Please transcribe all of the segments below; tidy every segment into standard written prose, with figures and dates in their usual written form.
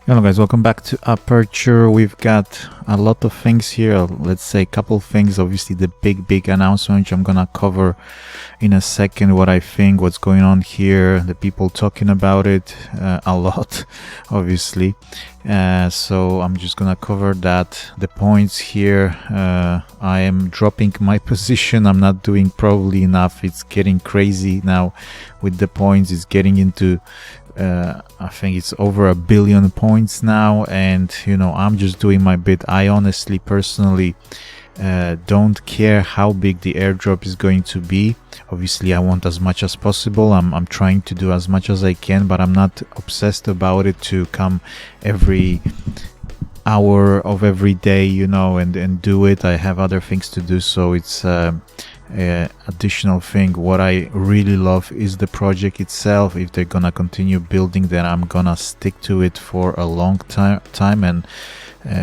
Hello guys, welcome back to Aperture. We've got a lot of things here. Let's say a couple things. Obviously the big announcement, which I'm gonna cover in a second, what I think, what's going on here, the people talking about it a lot, obviously. So I'm just gonna cover that. The points here, I am dropping my position. I'm not doing probably enough. It's getting crazy now with the points. It's getting into I think it's over 1 billion points now, and I'm just doing my bit. I honestly personally don't care how big the airdrop is going to be. Obviously I want as much as possible. I'm trying to do as much as I can, but I'm not obsessed about it to come every hour of every day, and do it. I have other things to do, so it's additional thing. What I really love is the project itself. If they're gonna continue building, then I'm gonna stick to it for a long time, and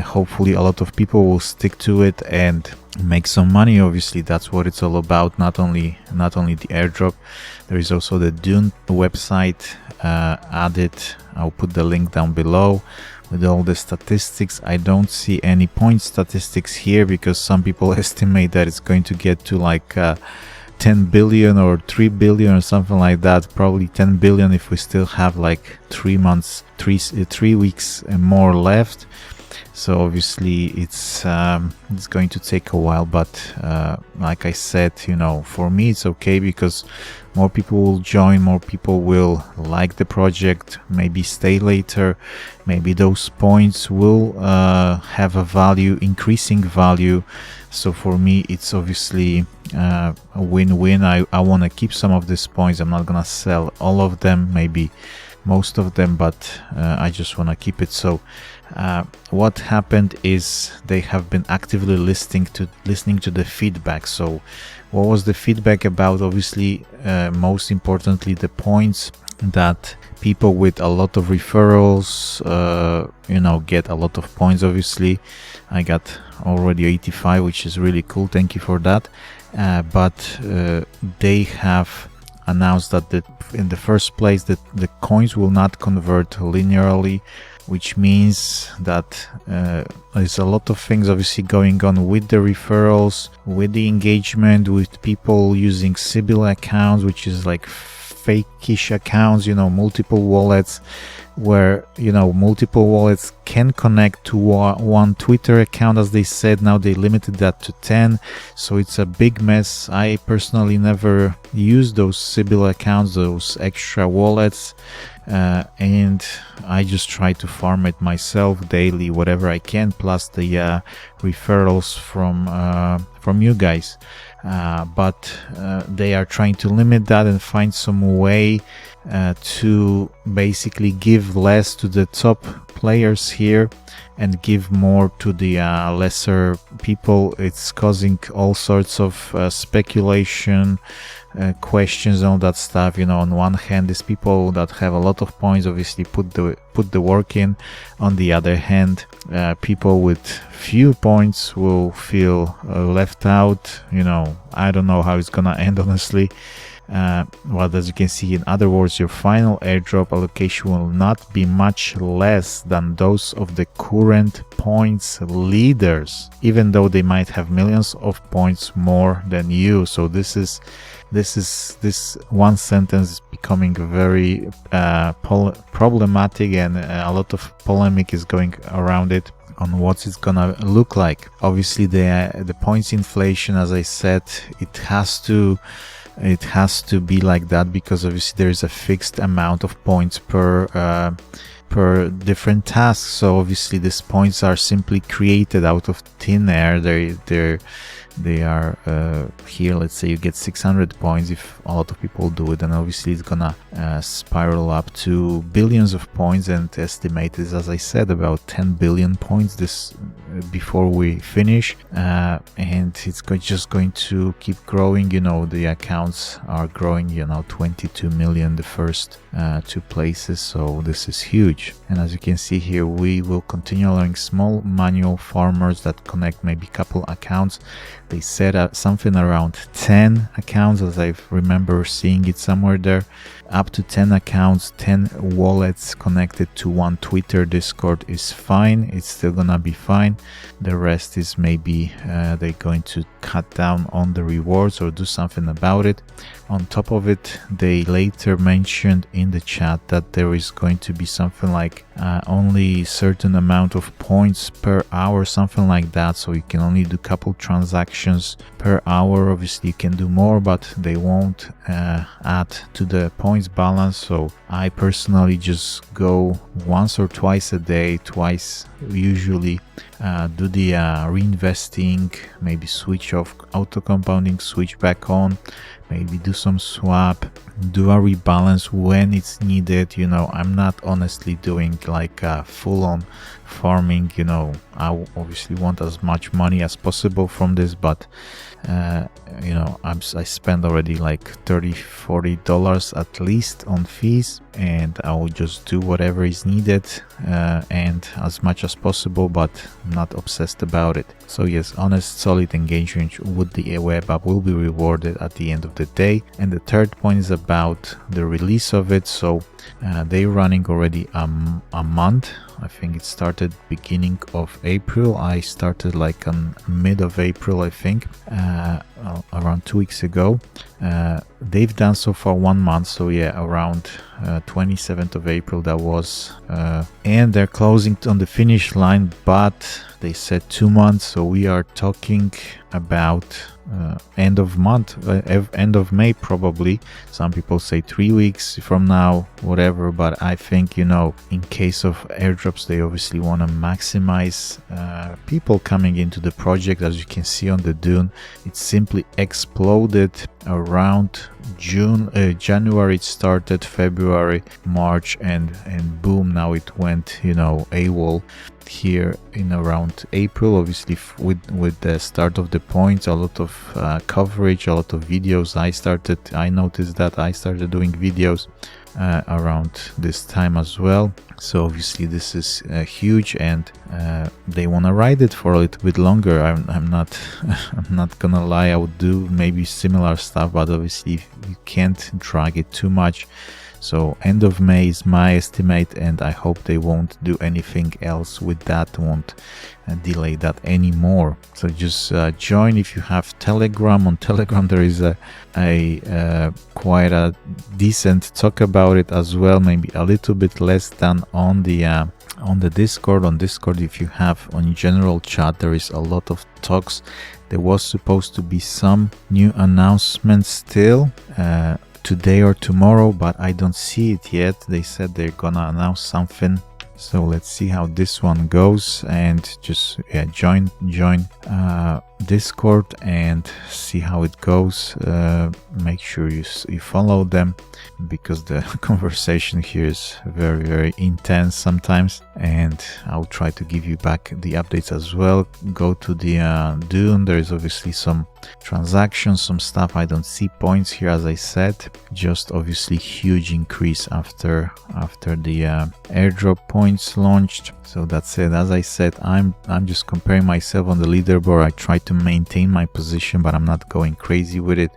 hopefully a lot of people will stick to it and make some money. Obviously that's what it's all about. Not only the airdrop, there is also the Dune website added. I'll put the link down below with all the statistics. I don't see any point statistics here because some people estimate that it's going to get to like 10 billion or 3 billion or something like that. Probably 10 billion if we still have like 3 weeks and more left. So obviously it's going to take a while, but like I said, for me it's okay because more people will join, more people will like the project, maybe stay later, maybe those points will have a value, increasing value. So for me it's obviously a win-win. I want to keep some of these points. I'm not gonna sell all of them, maybe most of them, but I just want to keep it. So what happened is they have been actively listening to the feedback. So what was the feedback about? Obviously most importantly the points that people with a lot of referrals get a lot of points. Obviously I got already 85, which is really cool. Thank you for that. But they have announced that in the first place that the coins will not convert linearly, which means that there's a lot of things obviously going on with the referrals, with the engagement, with people using Sibyl accounts, which is like fake-ish accounts, multiple wallets, where multiple wallets can connect to one Twitter account. As they said, now they limited that to 10, so it's a big mess. I personally never use those Sibyl accounts, those extra wallets, and I just try to farm it myself daily, whatever I can, plus the referrals from you guys. But they are trying to limit that and find some way to basically give less to the top players here and give more to the lesser people. It's causing all sorts of speculation, questions, all that stuff. On one hand, these people that have a lot of points obviously put the work in. On the other hand, people with few points will feel left out. I don't know how it's gonna end, honestly. Well, as you can see, in other words, your final airdrop allocation will not be much less than those of the current points leaders, even though they might have millions of points more than you. So this one sentence is becoming very problematic, and a lot of polemic is going around it on what it's gonna look like. Obviously the points inflation, as I said, it has to be like that because obviously there is a fixed amount of points per different tasks. So obviously these points are simply created out of thin air. They are here. Let's say you get 600 points. If a lot of people do it, then obviously it's gonna spiral up to billions of points, and estimated, as I said, about 10 billion points. This before we finish, and it's just going to keep growing. You know, the accounts are growing, you know, 22 million the first 2 places, so this is huge. And as you can see here, we will continue allowing small manual farmers that connect maybe couple accounts. They set up something around 10 accounts, as I remember seeing it somewhere there. Up to 10 accounts, 10 wallets connected to one Twitter Discord is fine. It's still gonna be fine. The rest is maybe they're going to cut down on the rewards or do something about it. On top of it, they later mentioned in the chat that there is going to be something like only certain amount of points per hour, something like that. So you can only do couple transactions per hour. Obviously you can do more, but they won't add to the points balance. So I personally just go once or twice a day, twice usually, do the reinvesting, maybe switch off auto compounding, switch back on, maybe do some swap, do a rebalance when it's needed. You know, I'm not honestly doing like full-on farming. You know, I obviously want as much money as possible from this, but you know, I spend already like $30-40 at least on fees, and I will just do whatever is needed and as much as possible, but I'm not obsessed about it. So yes, honest solid engagement with the web app will be rewarded at the end of the day. And the third point is about the release of it. So they're running already a month. I think it started beginning of April. I started like on mid of April, I think, around 2 weeks ago. They've done so far 1 month, so yeah, around 27th of April that was, and they're closing on the finish line, but they said 2 months, so we are talking about end of month, end of May probably. Some people say 3 weeks from now, whatever, but I think, you know, in case of airdrops, they obviously want to maximize people coming into the project. As you can see on the Dune, it simply exploded around January. It started February, March, and boom, now it went, you know, AWOL here in around April. Obviously with the start of the points, a lot of coverage, a lot of videos. I noticed that I started doing videos around this time as well. So obviously this is huge, and they want to ride it for a little bit longer. I'm not I'm not gonna lie, I would do maybe similar stuff, but obviously you can't drag it too much. So end of May is my estimate, and I hope they won't do anything else with that, won't delay that anymore. So just join if you have Telegram. On Telegram there is a quite a decent talk about it as well, maybe a little bit less than on the Discord. On Discord, if you have on general chat, there is a lot of talks. There was supposed to be some new announcements still today or tomorrow, but I don't see it yet. They said they're gonna announce something, so let's see how this one goes. And just join Discord and see how it goes. Make sure you follow them, because the conversation here is very, very intense sometimes, and I'll try to give you back the updates as well. Go to the Dune. There is obviously some transactions, some stuff. I don't see points here, as I said, just obviously huge increase after the airdrop points launched. So that's it. As I said, I'm just comparing myself on the leaderboard. I try to maintain my position, but I'm not going crazy with it.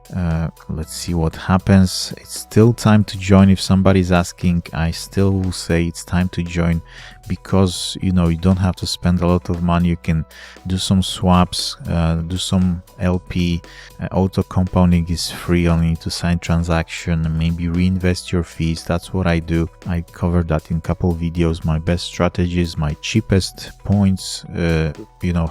Let's see what happens. It's still time to join. If somebody's asking, I still will say it's time to join, because you know, you don't have to spend a lot of money. You can do some swaps, do some LP. Auto compounding is free, only need to sign transaction, maybe reinvest your fees. That's what I do. I covered that in a couple of videos. My best strategies, my cheapest points, you know,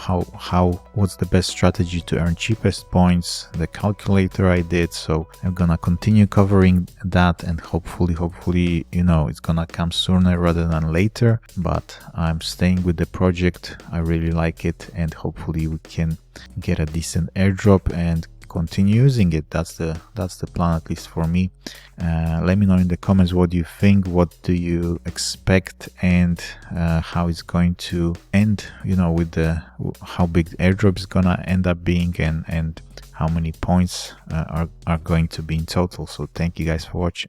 what's the best strategy to earn cheapest points, the calculator I did. So I'm gonna continue covering that, and hopefully, you know, it's gonna come sooner rather than later. But I'm staying with the project. I really like it, and hopefully we can get a decent airdrop and continue using it. That's the plan, at least for me. Let me know in the comments what you think, what do you expect, and how it's going to end, you know, with the how big the airdrop is gonna end up being, and how many points are going to be in total. So thank you guys for watching.